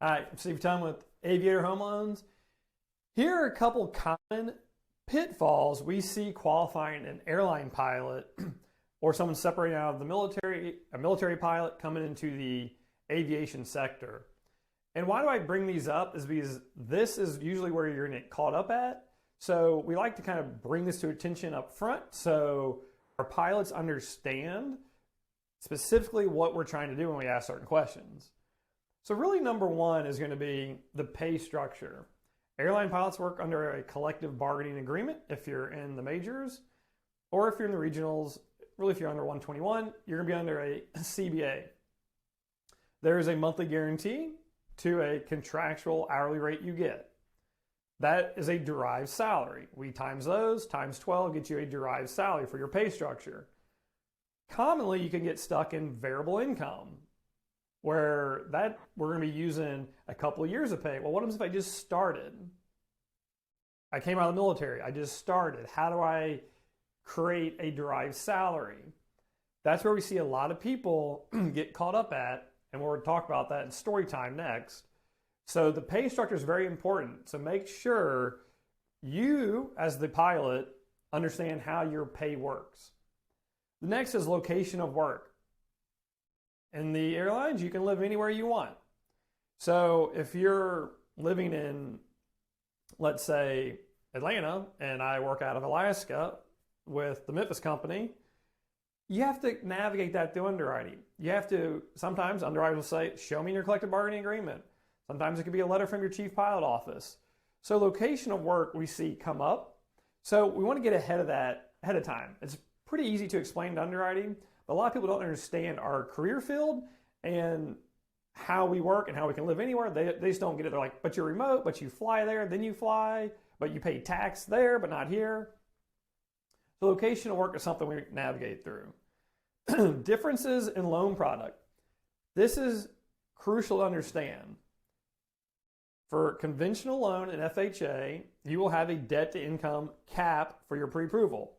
Hi, I'm Steve Tunn with Aviator Home Loans. Here are a couple common pitfalls we see qualifying an airline pilot or someone separating out of the military, a military pilot coming into the aviation sector. And why do I bring these up is because this is usually where you're going to get caught up at. So we like to kind of bring this to attention up front so our pilots understand specifically what we're trying to do when we ask certain questions. So really number one is going to be the pay structure. Airline pilots work under a collective bargaining agreement if you're in the majors, or if you're in the regionals, really if you're under 121, you're going to be under a CBA. There is a monthly guarantee to a contractual hourly rate you get. That is a derived salary. We times those, times 12 gets you a derived salary for your pay structure. Commonly, you can get stuck in variable income, where that we're going to be using a couple of years of pay. Well, what happens if I just started? I came out of the military. I just started. How do I create a derived salary? That's where we see a lot of people get caught up at, and we're going to talk about that in story time next. So the pay structure is very important. So make sure you, as the pilot, understand how your pay works. The next is location of work. In the airlines, you can live anywhere you want. So if you're living in, let's say, Atlanta, and I work out of Alaska with the Memphis company, you have to navigate that through underwriting. You have to, sometimes underwriters will say, show me your collective bargaining agreement. Sometimes it could be a letter from your chief pilot office. So location of work we see come up. So we want to get ahead of that ahead of time. It's pretty easy to explain to underwriting. But a lot of people don't understand our career field and how we work and how we can live anywhere. They just don't get it. They're like, but you're remote, but you fly there, then you fly, but you pay tax there, but not here. So location of work is something we navigate through. Differences in loan product. This is crucial to understand. For conventional loan and FHA, you will have a debt to income cap for your pre-approval.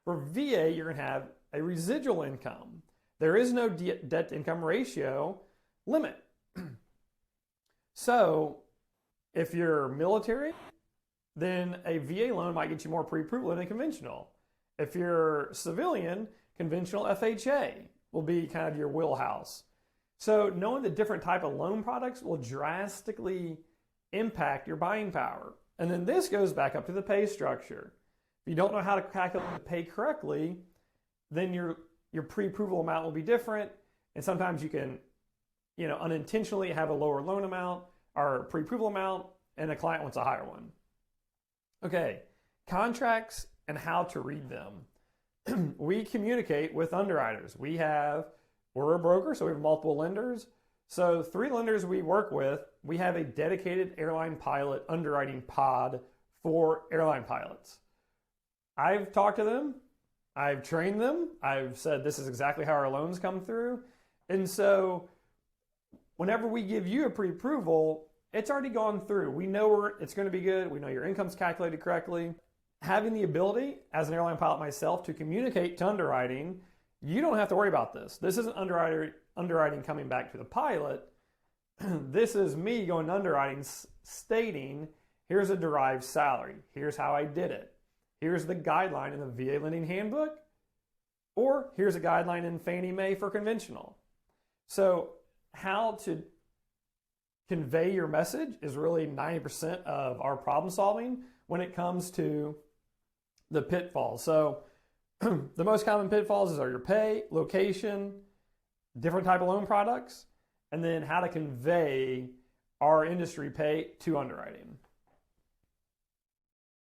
For VA, you're going to have a residual income. There is no debt to income ratio limit. So if you're military, then a VA loan might get you more pre-approval than a conventional. If you're civilian, conventional FHA will be kind of your wheelhouse. So knowing the different type of loan products will drastically impact your buying power. And then this goes back up to the pay structure. If you don't know how to calculate the pay correctly, then your pre-approval amount will be different. And sometimes you can, unintentionally have a lower loan amount or pre-approval amount, and a client wants a higher one. Okay, contracts and how to read them. We communicate with underwriters. We're a broker, so we have multiple lenders. So 3 lenders we work with, we have a dedicated airline pilot underwriting pod for airline pilots. I've talked to them. I've trained them. I've said this is exactly how our loans come through. And so whenever we give you a pre-approval, it's already gone through. We know it's going to be good. We know your income's calculated correctly. Having the ability, as an airline pilot myself, to communicate to underwriting, you don't have to worry about this. This isn't underwriting coming back to the pilot. This is me going to underwriting stating, here's a derived salary. Here's how I did it. Here's the guideline in the VA lending handbook, or here's a guideline in Fannie Mae for conventional. So how to convey your message is really 90% of our problem solving when it comes to the pitfalls. So the most common pitfalls are your pay, location, different type of loan products, and then how to convey our industry pay to underwriting.